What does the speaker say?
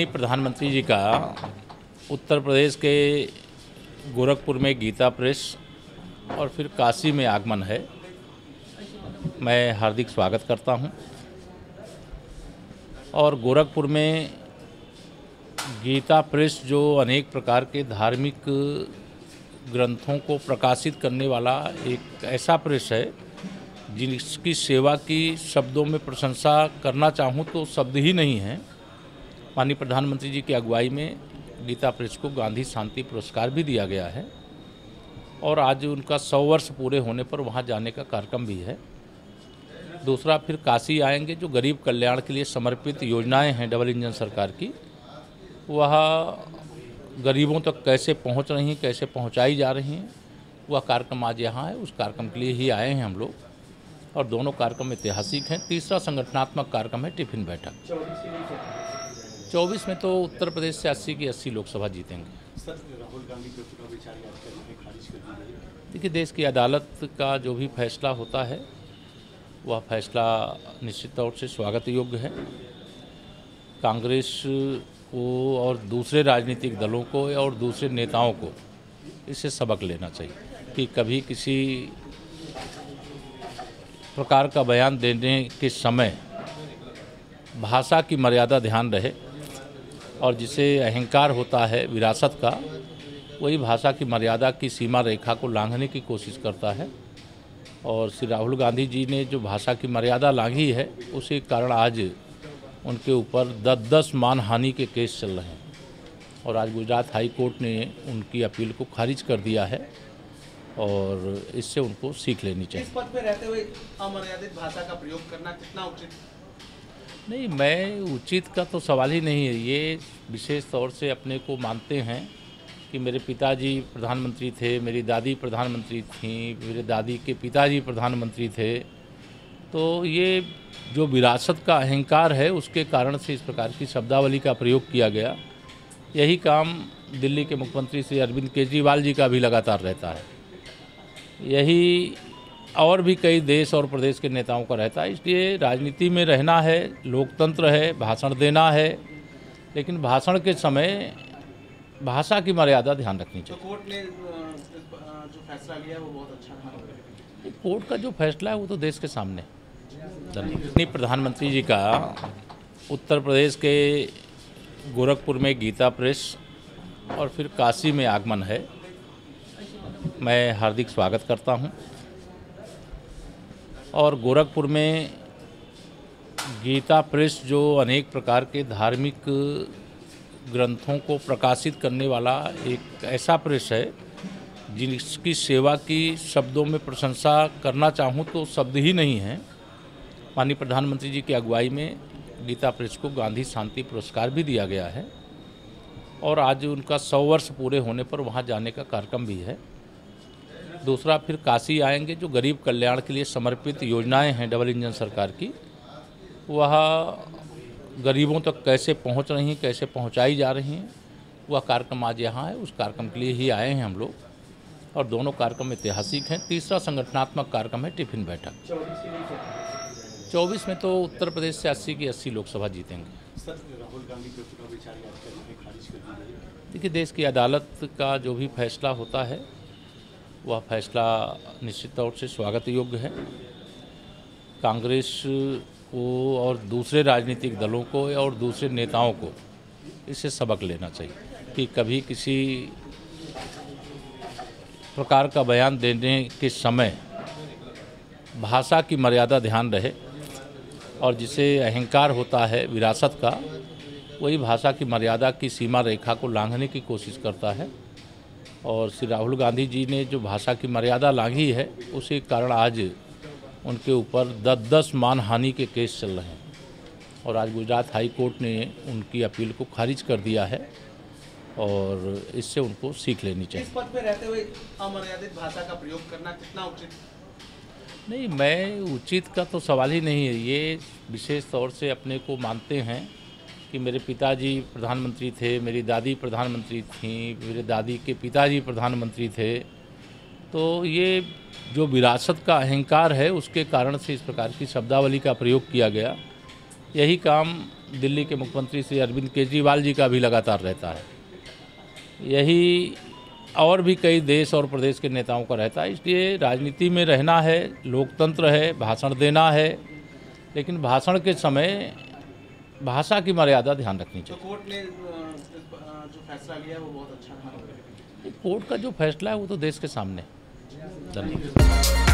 प्रधानमंत्री जी का उत्तर प्रदेश के गोरखपुर में गीता प्रेस और फिर काशी में आगमन है। मैं हार्दिक स्वागत करता हूं। और गोरखपुर में गीता प्रेस जो अनेक प्रकार के धार्मिक ग्रंथों को प्रकाशित करने वाला एक ऐसा प्रेस है जिसकी सेवा की शब्दों में प्रशंसा करना चाहूँ तो शब्द ही नहीं है। माननीय प्रधानमंत्री जी की अगुवाई में गीता प्रेस को गांधी शांति पुरस्कार भी दिया गया है और आज उनका 100 वर्ष पूरे होने पर वहां जाने का कार्यक्रम भी है। दूसरा, फिर काशी आएंगे। जो गरीब कल्याण के लिए समर्पित योजनाएं हैं डबल इंजन सरकार की, वह गरीबों तक कैसे पहुंच रही हैं, कैसे पहुंचाई जा रही हैं, वह कार्यक्रम आज यहाँ है। उस कार्यक्रम के लिए ही आए हैं हम लोग और दोनों कार्यक्रम ऐतिहासिक हैं। तीसरा संगठनात्मक कार्यक्रम है टिफिन बैठक। 24 में तो उत्तर प्रदेश से 80 की 80 लोकसभा जीतेंगे। सर, राहुल गांधी के चुनाव विचार याचिका में खारिज कर दी गई। देखिए, देश की अदालत का जो भी फैसला होता है वह फैसला निश्चित तौर से स्वागत योग्य है। कांग्रेस को और दूसरे राजनीतिक दलों को और दूसरे नेताओं को इससे सबक लेना चाहिए कि कभी किसी प्रकार का बयान देने के समय भाषा की मर्यादा ध्यान रहे और जिसे अहंकार होता है विरासत का, वही भाषा की मर्यादा की सीमा रेखा को लांघने की कोशिश करता है। और श्री राहुल गांधी जी ने जो भाषा की मर्यादा लांघी है उसी कारण आज उनके ऊपर 10 मानहानि के केस चल रहे हैं और आज गुजरात हाई कोर्ट ने उनकी अपील को खारिज कर दिया है और इससे उनको सीख लेनी चाहिए। इस पद पे रहते हुए अमर्यादित भाषा का प्रयोग करना कितना उचित? नहीं, मैं उचित का तो सवाल ही नहीं है। ये विशेष तौर से अपने को मानते हैं कि मेरे पिताजी प्रधानमंत्री थे, मेरी दादी प्रधानमंत्री थीं, मेरे दादी के पिताजी प्रधानमंत्री थे। तो ये जो विरासत का अहंकार है उसके कारण से इस प्रकार की शब्दावली का प्रयोग किया गया। यही काम दिल्ली के मुख्यमंत्री श्री अरविंद केजरीवाल जी का भी लगातार रहता है। यही और भी कई देश और प्रदेश के नेताओं का रहता है। इसलिए राजनीति में रहना है, लोकतंत्र है, भाषण देना है, लेकिन भाषण के समय भाषा की मर्यादा ध्यान रखनी चाहिए। तो कोर्ट ने जो फैसला लिया वो बहुत अच्छा था। कोर्ट का जो फैसला है वो तो देश के सामने। धन्यवाद। प्रधानमंत्री जी का उत्तर प्रदेश के गोरखपुर में गीता प्रेस और फिर काशी में आगमन है। मैं हार्दिक स्वागत करता हूं। और गोरखपुर में गीता प्रेस जो अनेक प्रकार के धार्मिक ग्रंथों को प्रकाशित करने वाला एक ऐसा प्रेस है जिसकी सेवा की शब्दों में प्रशंसा करना चाहूँ तो शब्द ही नहीं है। माननीय प्रधानमंत्री जी की अगुवाई में गीता प्रेस को गांधी शांति पुरस्कार भी दिया गया है और आज उनका 100 वर्ष पूरे होने पर वहाँ जाने का कार्यक्रम भी है। दूसरा, फिर काशी आएंगे। जो गरीब कल्याण के लिए समर्पित योजनाएं हैं डबल इंजन सरकार की, वह गरीबों तक कैसे पहुंच रही हैं, कैसे पहुंचाई जा रही हैं, वह कार्यक्रम आज यहाँ है। उस कार्यक्रम के लिए ही आए हैं हम लोग और दोनों कार्यक्रम ऐतिहासिक हैं। तीसरा संगठनात्मक कार्यक्रम है टिफिन बैठक। 24 में तो उत्तर प्रदेश से 80 की 80 लोकसभा जीतेंगे। सर, राहुल गांधी के चुनाव विचार याचिका में खारिज कर दी गई। देखिए, देश की अदालत का जो भी फैसला होता है वह फैसला निश्चित तौर से स्वागत योग्य है। कांग्रेस को और दूसरे राजनीतिक दलों को और दूसरे नेताओं को इससे सबक लेना चाहिए कि कभी किसी प्रकार का बयान देने के समय भाषा की मर्यादा ध्यान रहे और जिसे अहंकार होता है विरासत का, वही भाषा की मर्यादा की सीमा रेखा को लांघने की कोशिश करता है। और श्री राहुल गांधी जी ने जो भाषा की मर्यादा लांघी है उसी कारण आज उनके ऊपर 10 मानहानि के केस चल रहे हैं और आज गुजरात हाई कोर्ट ने उनकी अपील को खारिज कर दिया है और इससे उनको सीख लेनी चाहिए। इस पद पे रहते हुए अमर्यादित भाषा का प्रयोग करना कितना उचित? नहीं, मैं उचित का तो सवाल ही नहीं है। ये विशेष तौर से अपने को मानते हैं कि मेरे पिताजी प्रधानमंत्री थे, मेरी दादी प्रधानमंत्री थीं, मेरे दादी के पिताजी प्रधानमंत्री थे। तो ये जो विरासत का अहंकार है उसके कारण से इस प्रकार की शब्दावली का प्रयोग किया गया। यही काम दिल्ली के मुख्यमंत्री श्री अरविंद केजरीवाल जी का भी लगातार रहता है। यही और भी कई देश और प्रदेश के नेताओं का रहता है। इसलिए राजनीति में रहना है, लोकतंत्र है, भाषण देना है, लेकिन भाषण के समय भाषा की मर्यादा ध्यान रखनी तो चाहिए। कोर्ट ने जो फैसला लिया है वो बहुत अच्छा है। कोर्ट का जो फैसला है वो तो देश के सामने है। धन्यवाद।